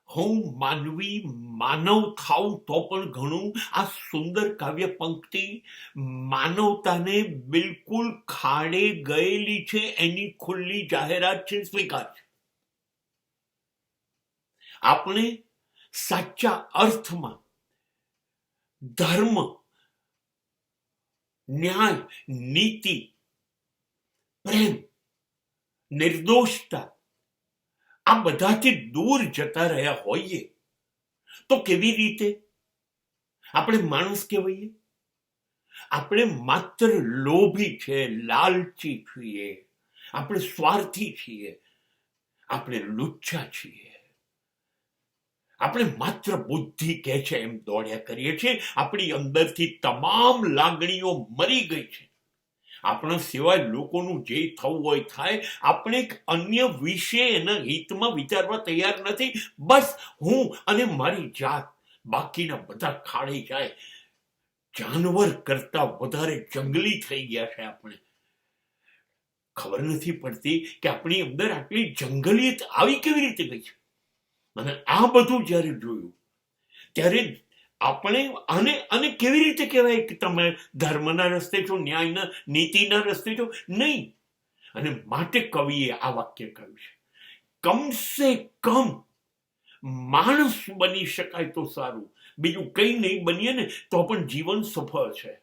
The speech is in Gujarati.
હું માનવી માનવ થાઉં તો પણ ઘણું. આ સુંદર કાવ્ય પંક્તિ માનવતાને બિલકુલ ખાડે ગયેલી છે એની ખુલ્લી જાહેરાત છે, સ્વીકાર છે. આપણે સાચા અર્થમાં ધર્મ, ન્યાય, નીતિ, પ્રેમ, નિર્દોષતા આ બધાથી દૂર જતા રહ્યા હોઈએ તો કેવી રીતે આપણે માણસ કહેવાઈએ? આપણે માત્ર લોભી છે, લાલચી છીએ, આપણે સ્વાર્થી છીએ, આપણે લુચ્ચા છીએ, આપણે માત્ર બુદ્ધિ કે છે એમ દોડ્યા કરીએ છીએ. આપણી અંદરથી તમામ લાગણીઓ મરી ગઈ છે. આપણા સિવાય લોકોનું જે થવું હોય થાય. આપણે અન્ય વિશે એના હિતમાં વિચારવા તૈયાર નથી. બસ હું અને મારી જાત, બાકીના બધા ખાડી જાય. જાનવર કરતા વધારે જંગલી થઈ ગયા છે આપણે. ખબર નથી પડતી કે આપણી અંદર આટલી જંગલિયત આવી કેવી રીતે ગઈ છે. અને આ બધું જ્યારે જોયું ત્યારે આપણે આને કેવી રીતે કહેવાય કે તમે ધર્મના રસ્તે છો, ન્યાયના, નીતિના રસ્તે છો? નહીં. અને માટે કવિએ આ વાક્ય કહ્યું છે, કમસે કમ માણસ બની શકાય તો સારું, બીજું કંઈ નહીં બનીએ ને તો પણ જીવન સફળ છે.